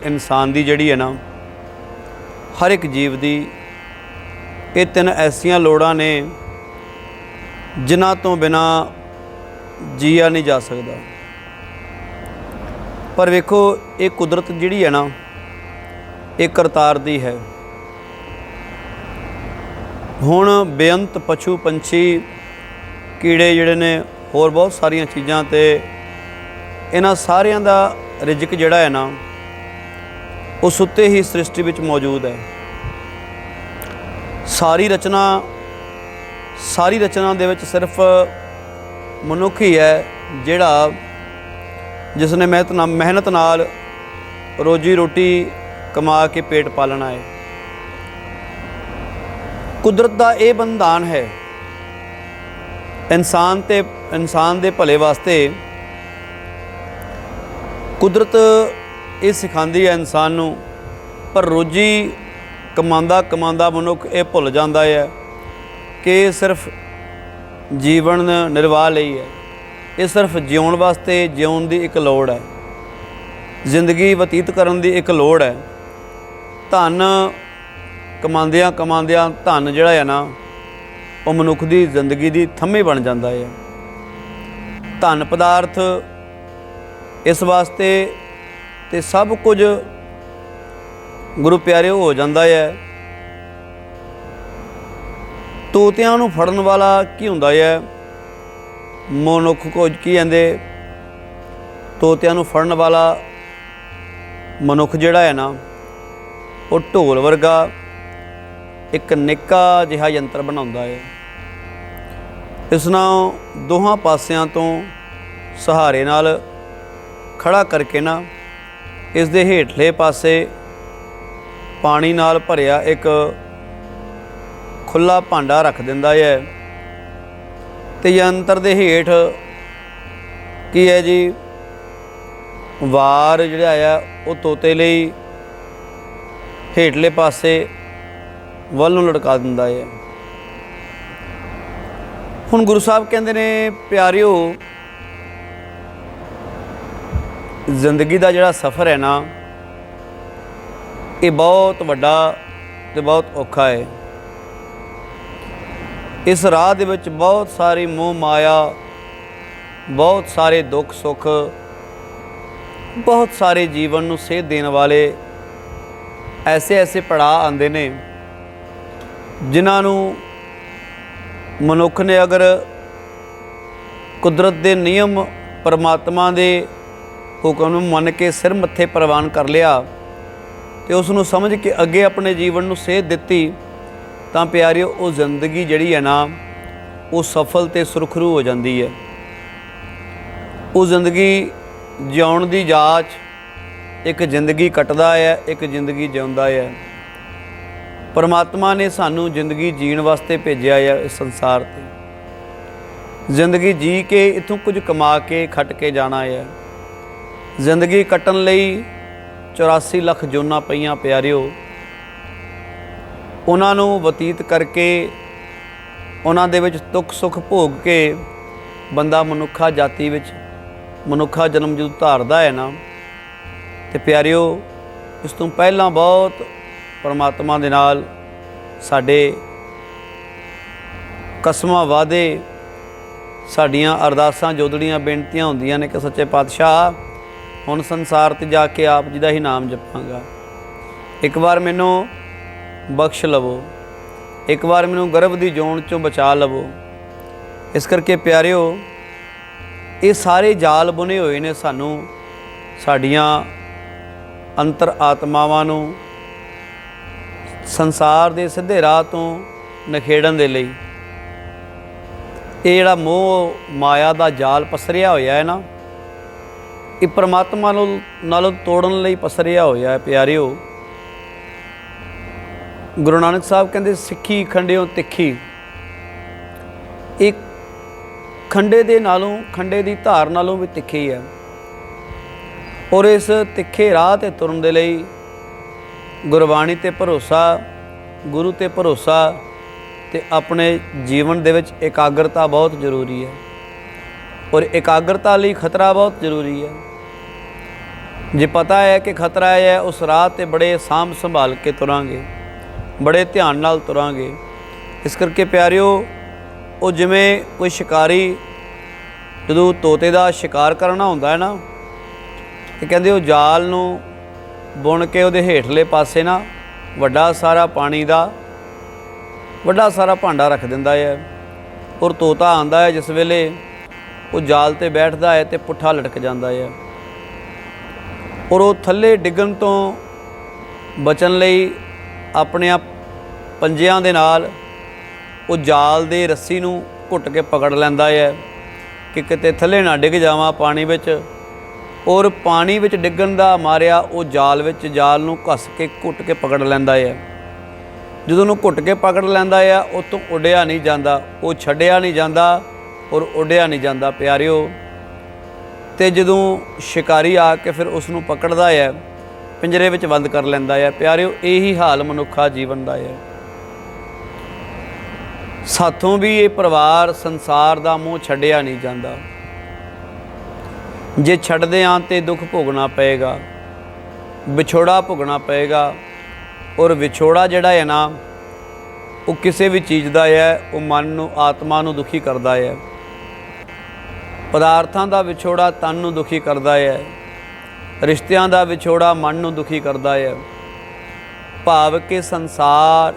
इंसान दी जिहड़ी है ना, हर एक जीव दी ये तीन ऐसियां लोड़ां ने जिन्हां तो बिना जिया नहीं जा सकदा। पर वेखो ये कुदरत जिहड़ी है ना, ये करतार दी है। हुण बेअंत पशु पंछी कीड़े जिहड़े ने होर बहुत सारियां चीज़ां ते इन्हां सारियां दा रिजक जिहड़ा है ना, उस उत्ते ही सृष्टि विच मौजूद है। सारी रचना दे विच सिर्फ मनुख ही है जिहड़ा जिसने मेहनत नाल रोजी रोटी कमा के पेट पालना है। कुदरत दा ये बंधान है इंसान दे भले वास्ते। कुदरत ये सिखांदी है इंसान नूं, पर रोजी कमांदा कमांदा मनुख ये भुल जाता है कि सिर्फ जीवन निर्वाह लई है, ये सिर्फ जिउण वास्ते जिउण दी एक लोड़ है, जिंदगी बतीत करन दी एक लोड़ है। धन कमांदियां कमांदियां धन जिहड़ा है ना, वो मनुख दी जिंदगी दी थम्मी बन जाता है। धन पदार्थ इस वास्ते ते सब कुछ गुरु प्यारे हो जाता है। तोतियां नूं फड़न वाला की हुंदा है? मनुख को की कहंदे, तोतियां नूं फड़न वाला मनुख जिहड़ा है ना, वो ढोल वर्गा एक निक्का जिहा यंत्र बनाउंदा है। इस नाल दोहां पासियां तो सहारे नाल खड़ा करके ना, इस दे हेठले पासे पानी नाल भरिया एक खुला भांडा रख दिंदा है। ते यंत्र दे हेठ की है जी, वार जिहड़ा है वो तोते लई हेठले पासे वल नूं लटका दिंदा है। हुण गुरु साहब कहंदे ने, प्यारिओ जिंदगी का जिहड़ा सफ़र है ना, ये बहुत वड्डा ते बहुत औखा है। इस राह दे विच बहुत सारी मोह माया, बहुत सारे दुख सुख, बहुत सारे जीवन नूं सेध देने वाले ऐसे ऐसे पड़ाव आंदे ने, जिन्हां नूं मनुख ने अगर कुदरत के नियम परमात्मा के हुक्म नूं मन के सिर मत्थे प्रवान कर लिया तो उसनूं समझ के अगे अपने जीवन नूं सेध दित्ती, तां प्यारिओ वो जिंदगी जिहड़ी है ना, वो सफल ते सुरखरू हो जाती है। वो जिंदगी जिउण दी जाच, एक जिंदगी कटदा है, एक जिंदगी जिउंदा है। परमात्मा ने सानू जिंदगी जीण वास्ते भेजिया है इस संसार ते। जिंदगी जी के इत्थों कुछ कमा के खट के जाना है। जिंदगी कट्टण लई 84 लख जोनां पईयां प्यारिओ। उन्हां नूं बतीत करके उन्हां दे विच दुख सुख भोग के बंदा मनुखा जाति विच मनुखा जन्म जो धारदा है ना, ते प्यारिओ इस तों पहलां बहुत परमात्मा दे नाल साडे कसमां वादे, साडियां अरदासां जोदड़ियां बेनतियां हुंदियां ने कि सच्चे पातशाह हुण संसार ते जाके आप जी दा ही नाम जपांगा, एक बार मैनू बख्श लवो, एक बार मैनू गर्भ दी जोन चों बचा लवो। इस करके प्यारिओ ये सारे जाल बुने हुए ने सानू साडियां अंतर आत्मावां नूं संसार दे सीधे राह तो नखेड़न दे लई। ये जिहड़ा मोह माया दा जाल पसरिया होया है ना, ये परमात्मा नालों तोड़न लई पसरिया होया है प्यारिओ। गुरु नानक साहब कहते, सिੱਖੀ खंडियों तिखी। एक खंडे दे नालों, खंडे दी धार नालों भी तिखी है। और इस तिखे राह ते तुरन दे लई गुरबाणी ते भरोसा, गुरु ते भरोसा ते अपने जीवन दे विच एकाग्रता बहुत जरूरी है। और एकाग्रता लई खतरा बहुत जरूरी है। जे पता है कि खतरा है उस राह ते बड़े साਂਭ संभाल के तुरांगे, बड़े ध्यान नाल तुरांगे। इस करके प्यारिओ वो जिमें कोई शिकारी जदों तोते का शिकार करना होंदा है ना, तो कहते वो जाल नूं बुन के उहदे हेठले पासे ना वड्डा सारा पानी का वड्डा सारा भांडा रख दिंदा है, और तोता आंदा है जिस वेले वो जाल ते बैठदा है तो पुट्ठा लटक जांदा है, और वो थल्ले डिगण तो बचन लई अपने पंजियां दे नाल वो जाल दे रस्सी नूं घुट के पकड़ लैंदा है कि किते थल्ले ना डिग जावां पानी विच। और पानी विच डिगण दा मारिया वो जाल विच जाल नूं घस के घुट के पकड़ लैंदा है। जदों उहनूं घुट के पकड़ लैंदा है उत्तों उड्डिया नहीं जांदा, वो छड्डिया नहीं जांदा और उड्डिया नहीं जांदा प्यारिओ। तो जदों शिकारी आके फिर उसनूं पकड़दा है, पिंजरे विच बंद कर लैंदा है प्यारिओ। यही हाल मनुखा जीवन का है। साथों भी ये परिवार संसार का मोह छड्डिया नहीं जाता। जे छड्डदे आं ते दुख भोगना पेगा, विछोड़ा भोगना पेगा। और विछोड़ा जिहड़ा है ना वो किसी भी चीज़ का है, वो मन नूं आत्मा नूं दुखी करता है। पदार्थां दा विछोड़ा तन नूं दुखी करता है, रिश्तियां दा विछोड़ा मन नूं दुखी करता है। भाव के संसार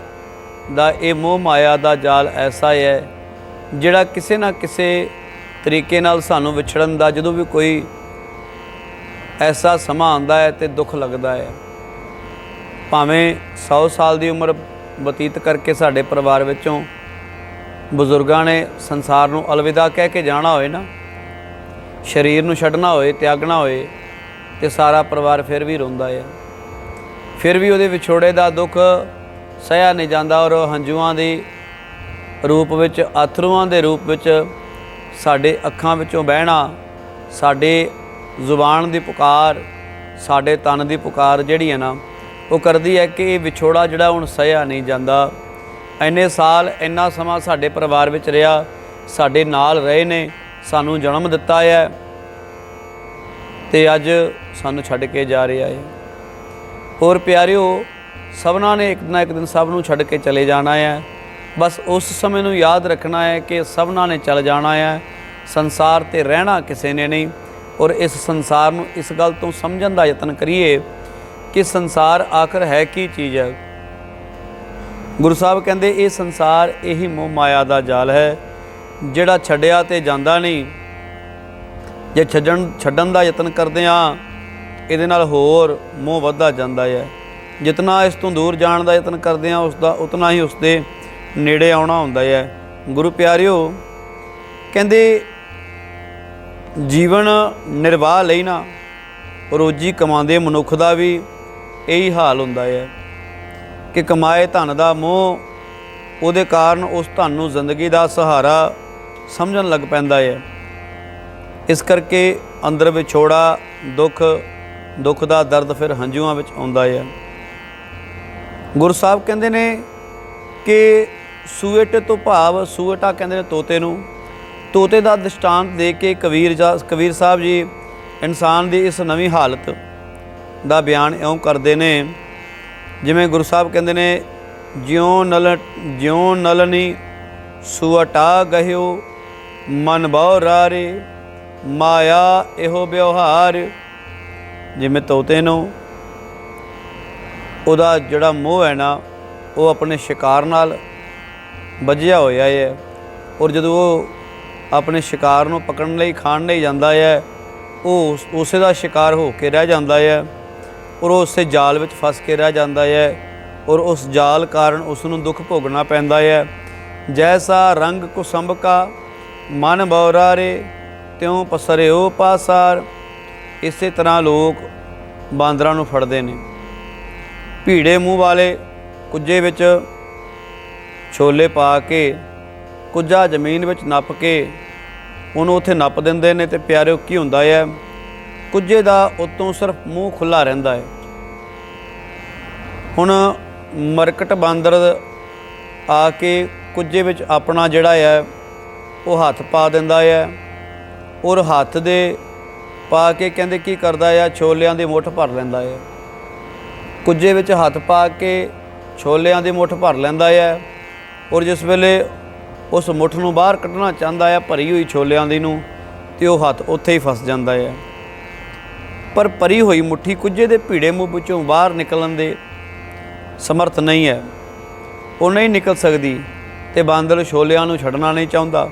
दा ये मोह माया दा जाल ऐसा है जिहड़ा किसी ना किसी तरीके नाल सानूं विछड़न दा जदों भी कोई ऐसा समा आंदा है तो दुख लगता है। भावें 100 साल की उम्र बतीत करके साडे परिवार विचों बजुर्गां ने संसार नूं अलविदा कह के जाना होए ना, शरीर नूं छड्डना होए, त्यागना होए, तो सारा परिवार फिर भी रोंदा है। फिर भी उहदे विछोड़े का दुख सहिया नहीं जाता, और हंझुआं दे रूप विच, अथरूआं दे रूप विच साडे अखां विचों बहना, साडे जुबान की पुकार, साडे तन की पुकार जिहड़ी है ना वो करदी है कि विछोड़ा जिहड़ा हुण सहिया नहीं जाता। इन्ने साल इन्ना समा साडे परिवार विच रहा, साडे नाल रहे ने, सानू जन्म दिता है, तो अज सानू छड्ड के जा रहा है। और प्यारिओ सबना ने एक ना एक दिन सब नूं छड्ड के चले जाना है। बस उस समय नूं याद रखना है कि सबना ने चल जाना है, संसार ते रहना किसी ने नहीं। और इस संसार नूं इस गल तो समझण दा यतन करिए कि संसार आखिर है की चीज़ है। गुरु साहब कहंदे ये संसार यही मोह माया दा जाल है जिहड़ा छड्डिया ते जांदा नहीं। जे छड्डण दा यतन करदे आ इहदे नाल होर मोह वधदा जांदा है। जितना इस तो दूर जाण दा यतन करदे आ उसदा उतना ही उसदे नेड़े आउणा हुंदा है। गुरु प्यारिओ कहंदे जीवन निर्वाह लई ना रोजी कमांदे मनुख दा भी यही हाल हुंदा है कि कमाए धन दा मोह उहदे कारण उस धन नूं जिंदगी दा सहारा समझण लग पैंदा है। इस करके अंदर विछोड़ा दुख दा दर्द फिर हंझुआं विच आउंदा है। गुरु साहब कहंदे ने कि सूएट तो भाव सूएटा कहंदे ने तोते नूं। तोते का दृष्टांत दे के कबीर साहब जी इंसान की इस नवीं हालत का बयान इउं करते ने, जिमें गुरु साहब कहते ने ज्यों नलनी सुअटा गहियो मन बहु रारे माया इहो व्यवहार। जिमें तोते नूं उहदा जिहड़ा मोह है ना वो अपने शिकार नाल बझिया होया है, और जदों वो अपने शिकार नूं पकड़न लई खाण लई जांदा है वो उसे दा शिकार हो के रह जांदा है, और उसे जाल विच फस के रह जांदा है, और उस जाल कारण उसनूं दुख भोगना पैंदा है। जैसा रंग कुसंभ का मन बौरारे त्यों पसरिओ पासार। इस तरह लोग बांदरां नूं फड़दे ने। भीड़े मूँह वाले कुज्जे विच छोले पा के कुज्जा जमीन विच नप के उन्होंने उत्थे नप दिंदे ने। ते प्यारिओ की हुंदा है कुज्जे दा उत्तों सिर्फ मूँह खुला रहिंदा है। हुण मरकट बांदर आके कुज्जे विच अपना जिहड़ा है वो हत्थ पा दिंदा है, और हत्थ दे ਪਾ ਕੇ ਕਹਿੰਦੇ ਕੀ ਕਰਦਾ ਆ, ਛੋਲਿਆਂ ਦੀ ਮੁੱਠ ਭਰ ਲੈਂਦਾ ਆ। ਕੁੱਜੇ ਵਿੱਚ ਹੱਥ ਪਾ ਕੇ ਛੋਲਿਆਂ ਦੀ ਮੁੱਠ ਭਰ ਲੈਂਦਾ ਆ। ਔਰ ਜਿਸ ਵੇਲੇ ਉਸ ਮੁੱਠ ਨੂੰ ਬਾਹਰ ਕੱਢਣਾ ਚਾਹੁੰਦਾ ਆ ਭਰੀ ਹੋਈ ਛੋਲਿਆਂ ਦੀ ਨੂੰ, ਤੇ ਉਹ ਹੱਥ ਉੱਥੇ ਹੀ ਫਸ ਜਾਂਦਾ ਆ। ਪਰ ਭਰੀ ਹੋਈ ਮੁੱਠੀ ਕੁੱਜੇ ਦੇ ਭੀੜੇ ਮੂੰਹ ਵਿੱਚੋਂ ਬਾਹਰ ਨਿਕਲਣ ਦੇ ਸਮਰਥ ਨਹੀਂ ਹੈ, ਉਹ ਨਹੀਂ ਨਿਕਲ ਸਕਦੀ। ਤੇ ਬਾਂਦਰ ਛੋਲਿਆਂ ਨੂੰ ਛੱਡਣਾ ਨਹੀਂ ਚਾਹੁੰਦਾ।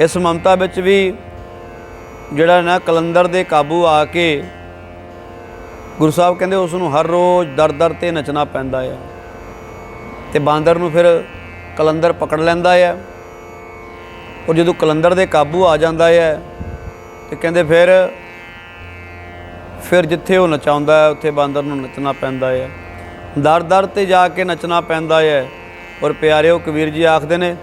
ਇਸ ਮਮਤਾ ਵਿੱਚ ਵੀ ਜਿਹੜਾ ਨਾ ਕਲੰਦਰ ਦੇ ਕਾਬੂ ਆ ਕੇ ਗੁਰੂ ਸਾਹਿਬ ਕਹਿੰਦੇ ਉਸ ਨੂੰ ਹਰ ਰੋਜ਼ ਦਰ ਦਰ 'ਤੇ ਨੱਚਣਾ ਪੈਂਦਾ ਆ। ਤੇ ਬਾਂਦਰ ਨੂੰ ਫਿਰ ਕਲੰਦਰ ਪਕੜ ਲੈਂਦਾ ਆ। ਔਰ ਜਦੋਂ ਕਲੰਦਰ ਦੇ ਕਾਬੂ ਆ ਜਾਂਦਾ ਹੈ ਤੇ ਕਹਿੰਦੇ ਫਿਰ ਜਿੱਥੇ ਉਹ ਨਚਾਉਂਦਾ ਹੈ ਉੱਥੇ ਬਾਂਦਰ ਨੂੰ ਨੱਚਣਾ ਪੈਂਦਾ ਹੈ, ਦਰ ਦਰ 'ਤੇ ਜਾ ਕੇ ਨੱਚਣਾ ਪੈਂਦਾ ਹੈ। ਔਰ ਪਿਆਰਿਓ ਕਬੀਰ ਜੀ ਆਖਦੇ ਨੇ,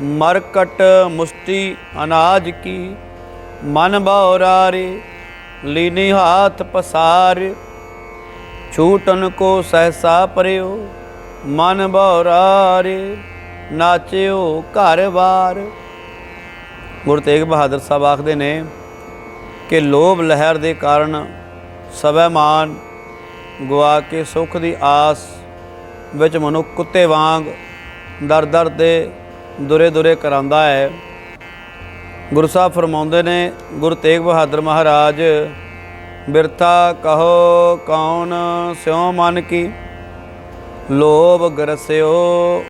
ਮਰਕਟ ਮੁਸ਼ਟੀ ਅਨਾਜ ਕੀ ਮਨ ਬਉਰਾਰੇ, ਲੀਨੀ ਹਾਥ ਪਸਾਰ ਛੂਟਨ ਕੋ ਸਹਿਸਾ ਪਰਿਓ, ਮਨ ਬਉਰਾਰੇ ਨਾਚਿਓ ਘਰ ਵਾਰ। ਗੁਰੂ ਤੇਗ ਬਹਾਦਰ ਸਾਹਿਬ ਆਖਦੇ ਨੇ ਕਿ ਲੋਭ ਲਹਿਰ ਦੇ ਕਾਰਨ ਸਵੈਮਾਨ ਗਵਾ ਕੇ ਸੁੱਖ ਦੀ ਆਸ ਵਿੱਚ ਮਨੁੱਖ ਕੁੱਤੇ ਵਾਂਗ ਦਰ ਦਰ 'ਤੇ ਦੁਰੇ ਦੁਰੇ ਕਰਾਉਂਦਾ ਹੈ। ਗੁਰੂ ਸਾਹਿਬ ਫਰਮਾਉਂਦੇ ਨੇ, ਗੁਰੂ ਤੇਗ ਬਹਾਦਰ ਮਹਾਰਾਜ, ਬਿਰਥਾ ਕਹੋ ਕੌਣ ਸਿਉ ਮਨ ਕੀ, ਲੋਭ ਗਰਸਿਓ